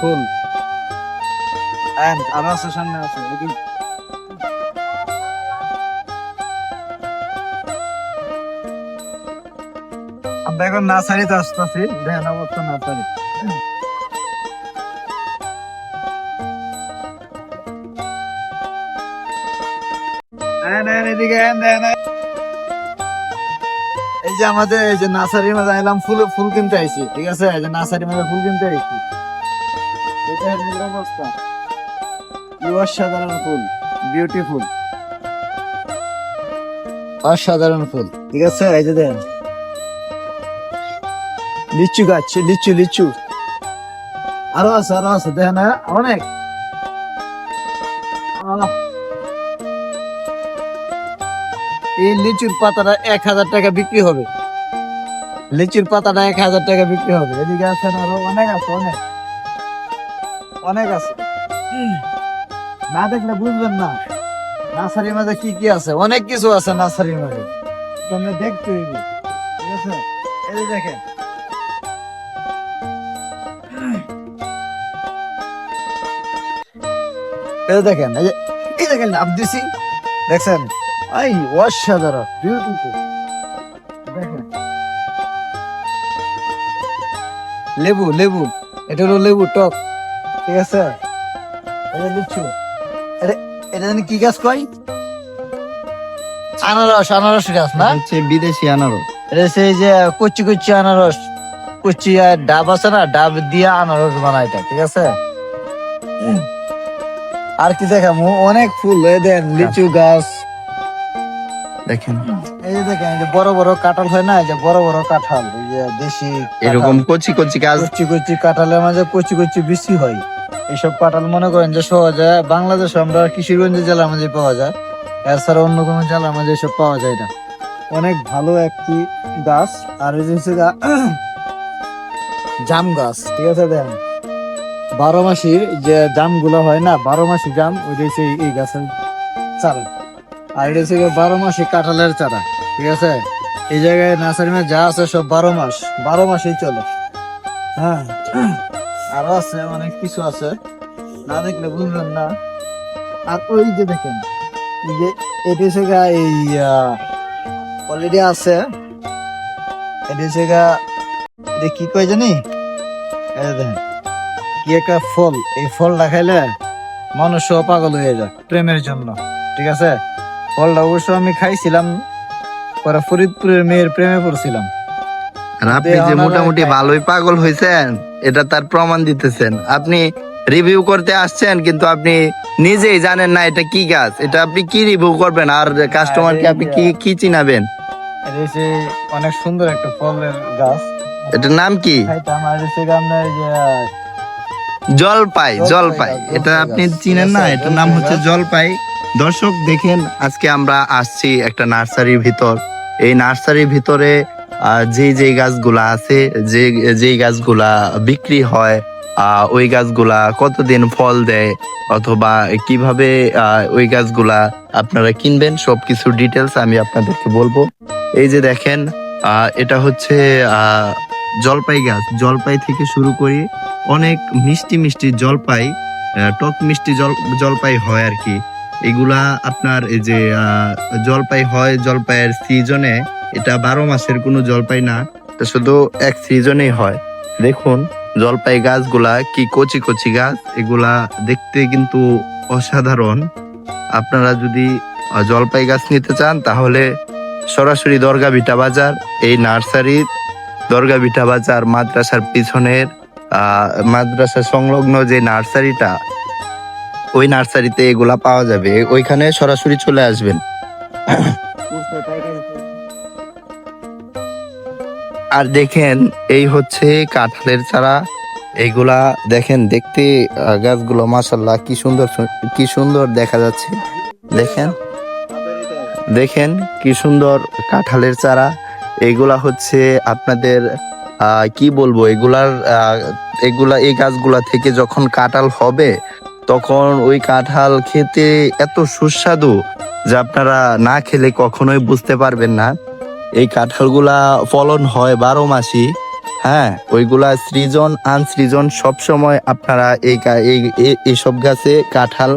ফুল আরো আছে, সামনে আছে। আমরা এখন নার্সারিতে আসতেছি, দেখেন অবস্থা নার্সারি। এদিকে এই যে আমাদের এই যে নার্সারির মধ্যে এলাম, ফুল কিনতে আইছি, ঠিক আছে? এই যে নার্সারির মধ্যে ফুল কিনতে আইছি, এটা অবস্থা। অসাধারণ ফুল, বিউটিফুল, অসাধারণ ফুল, ঠিক আছে? এই যে দেখেন লিচু গাছ, লিচু আরো আছে দেখেন, অনেক। এই লিচুর পাতাটা 1000 টাকা বিক্রি হবে, লিচুর পাতাটা 1000 টাকা বিক্রি হবে। এদিকে আছেন আরো অনেক আছে, অনেক আছে, না দেখলে বুঝবেন না নার্সারির মধ্যে কি কি আছে। অনেক কিছু আছে নার্সারির মধ্যে, তোমরা দেখতে হইবে, ঠিক আছে? এই যে দেখেন, দেখেন এই দেখেন লাভ দিছি, দেখছেন? এই অসাধারণ বিউটিফুল। দেখেন লেবু, এটা হলো লেবু টক, ঠিক আছে? এটা লিচু, এটা জানি কি গাছ কয়? আনারস গাছ না, হচ্ছে বিদেশি আনারস। এটা হচ্ছে এই যে কচি আনারস, কচি ডাব আছে না, ডাব দিয়ে আনারস বানায় এটা, ঠিক আছে? আর কি দেখাম, অনেক ফুল। দেন লিচু গাছ দেখেন, এই যে দেখেন বড় বড় কাঁঠাল হয় না, এই যে বড় বড় কাঁঠাল, এই যে দেশি এরকম কচি কাঁঠালের মাঝে কচি বিচি হয়। এইসব কাঁঠাল মনে করেন যে সহজে বাংলাদেশে আমরা কিশোরগঞ্জ জেলার মাঝে পাওয়া যায়, এছাড়া অন্য কোনো জেলার মাঝে এসব পাওয়া যায় না। অনেক ভালো একটি গাছ। আর এই যে জাম গাছ, ঠিক আছে? দেখেন 12 মাসি যে জাম গুলো হয় না, 12 মাসি জাম, ওই যে এই গাছের চারা। আর এটা হচ্ছে 12 মাসি কাঁঠালের চারা, ঠিক আছে? এই জায়গায় নার্সারি মে যা আছে সব 12 মাসই চলে। হ্যাঁ, আরো আছে, অনেক কিছু আছে, না দেখলে বুঝবেন না। আর ওই যে দেখেন, এই যে এটা হচ্ছে এই অলরেডি আছে, এটা হচ্ছে এটা কি কয় জানি, দেখেন কি একটা ফল। এই ফলটা খাইলে মানুষও পাগল হয়ে যায় প্রেমের জন্য, ঠিক আছে? ফলটা অবশ্য আমি খাইছিলাম, পরে ফরিদপুরের মেয়ের প্রেমে পড়ছিলাম। আর আপনি যে মোটামুটি ভালোই পাগল হয়েছেন, এটা তার প্রমাণ দিতেছেন। আপনি রিভিউ করতে আসছেন, কিন্তু আপনি নিজেই জানেন না এটা কি গাছ, এটা আপনি কি রিভিউ করবেন? আর কাস্টমারকে আপনি কি চিনাবেন? এটা হচ্ছে অনেক সুন্দর একটা ফলের গাছ। এটার নাম কি? জলপাই। এটা আপনি চিনেন না? এটার নাম হচ্ছে জলপাই। দর্শক দেখেন, আজকে আমরা আসছি একটা নার্সারির ভিতর। এই নার্সারির ভিতরে যে গাছগুলা আছে, যে গাছগুলা বিক্রি হয়, ওই গাছগুলা কতদিন ফল দেয়, অথবা কিভাবে ওই গাছগুলা আপনারা কিনবেন, সবকিছু ডিটেলস আমি আপনাদেরকে বলবো। এই যে দেখেন, এটা হচ্ছে জলপাই গাছ। জলপাই থেকে শুরু করি, অনেক মিষ্টি জলপাই, টক মিষ্টি জলপাই হয় আর কি। এগুলা আপনার এই যে জলপাই হয় জলপাইয়ের সিজনে, এটা 12 মাসের কোনো জলপাই না, এটা শুধু এক সিজনেই হয়। দেখুন জলপাই গাছগুলা কি কচি গাছ, এগুলা দেখতে কিন্তু অসাধারণ। আপনারা যদি জলপাই গাছ নিতে চান, তাহলে সরাসরি দরগা ভিটা বাজার, এই নার্সারি দরগা ভিটা বাজার মাদ্রাসার পিছনের মাদ্রাসা সংলগ্ন যে নার্সারিটা, ওই নার্সারিতে এগুলা পাওয়া যাবে। ওইখানে সরাসরি চলে আসবেন। আর দেখেন, এই হচ্ছে কাঁঠালের চারা। এইগুলা দেখেন, দেখতে গাছগুলো মাশাআল্লাহ কি সুন্দর দেখা যাচ্ছে। দেখেন কি সুন্দর কাঁঠালের চারা। এগুলা হচ্ছে আপনাদের কি বলবো, এই গাছগুলা থেকে যখন কাঁঠাল হবে, তখন ওই কাঁঠাল খেতে এত সুস্বাদু যে আপনারা না খেলে কখনোই বুঝতে পারবেন না। এই কাঁঠালগুলা ফলন হয় 12 মাসই। হ্যাঁ, ওইগুলা সৃজন আনসৃজন সব সময় আপনারা এইসব গাছে কাঁঠাল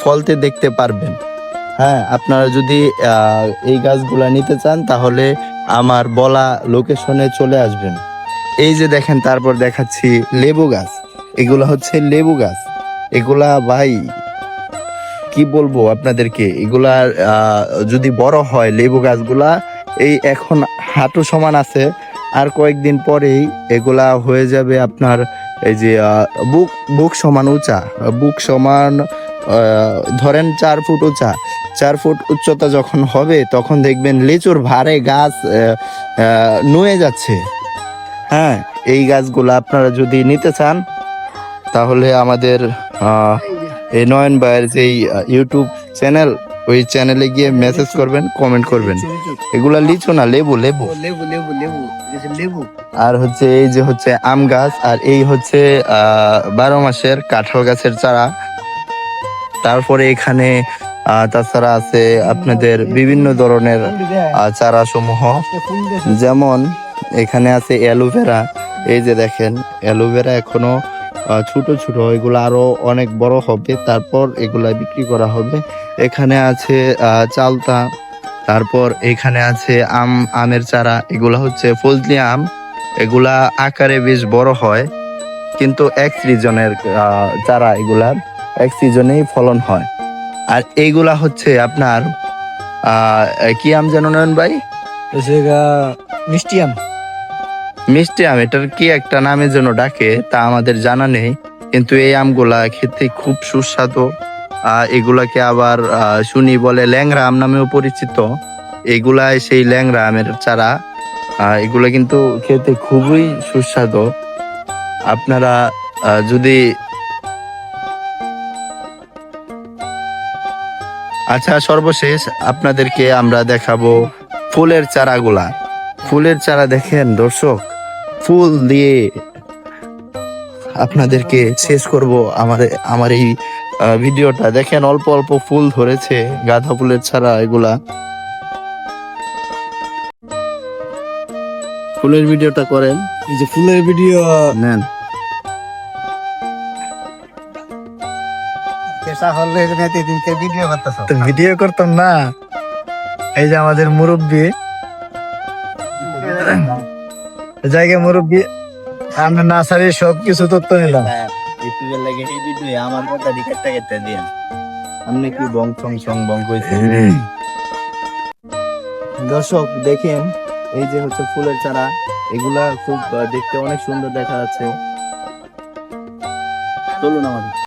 ফলতে দেখতে পারবেন। হ্যাঁ, আপনারা যদি এই গাছগুলা নিতে চান তাহলে আমার বলা লোকেশনে চলে আসবেন। এই যে দেখেন, তারপর দেখাচ্ছি লেবু গাছ। এগুলা হচ্ছে লেবু গাছ। এগুলা ভাই কি বলবো আপনাদেরকে, এগুলা যদি বড় হয় লেবু গাছগুলা, এই এখন হাঁটু সমান আছে, আর কয়েকদিন পরেই এগুলা হয়ে যাবে আপনার এই যে বুক বুক সমান উঁচা, বুক সমান ধরেন 4 ফুট উঁচা। 4 ফুট উচ্চতা যখন হবে তখন দেখবেন লিচুর ভারে গাছ নুয়ে যাচ্ছে। হ্যাঁ, এই গাছগুলা আপনারা যদি নিতে চান তাহলে আমাদের এই নয়ন ভাইয়ের যেই ইউটিউব চ্যানেল, ওই চ্যানেলে গিয়ে মেসেজ করবেন, কমেন্ট করবেন। এগুলা লিচু না, লেবু লেবু লেবু লেবু লেবু লেবু। আর হচ্ছে এই যে হচ্ছে আম গাছ, আর এই হচ্ছে 12 মাসের কাঁঠাল গাছের চারা। তারপরে এখানে তাছাড়া আছে আপনাদের বিভিন্ন ধরনের চারা সমূহ, যেমন এখানে আছে অ্যালোভেরা। এই যে দেখেন অ্যালোভেরা এখনো ছোট ছোট, এগুলো আরো অনেক বড় হবে, তারপর এগুলা বিক্রি করা হবে। এখানে আছে চালতা। তারপর এখানে আছে আমের চারা। এগুলা হচ্ছে ফজলি আম। এগুলা আকারে বেশ বড় হয়, কিন্তু এক সিজনের চারা, এগুলার এক সিজনেই ফলন হয়। আর এইগুলা হচ্ছে আপনার কি আম যেন নয়ন ভাই? মিষ্টি আম। মিষ্টি আম। এটার কি একটা নামে যেন ডাকে, তা আমাদের জানা নেই, কিন্তু এই আমগুলা খেতে খুব সুস্বাদু। এগুলাকে আবার শুনি বলে ল্যাংড়া আম নামেও পরিচিত। এগুলাই সেই ল্যাংড়া আমের চারা। এগুলা কিন্তু খেতে খুবই সুস্বাদু। আপনারা যদি আচ্ছা, সর্বশেষ আপনাদেরকে আমরা দেখাবো ফুলের চারাগুলা। ফুলের চারা দেখেন দর্শক, ফুল দিয়ে আপনাদেরকে শেষ করব আমার এই ভিডিওটা। দেখেন অল্প অল্প ফুল ধরেছে, গাঁদা ফুলের চারা এগুলা। ফুলের ভিডিওটা করেন। এই যে ফুলের ভিডিও নেন। ভিডিও করতাম না। এই যে আমাদের মুরব্বী, জায়গায় মুরব্বী, আমরা নার্সারি সব কিছু তথ্য নিলাম। আমার কথা কেটে দিয়ে আপনি কি বং ছং ছং বং কইছে। দর্শক দেখেন, এই যে হচ্ছে ফুলের চারা, এগুলা খুব দেখতে অনেক সুন্দর দেখা যাচ্ছে। চলুন আমাদের।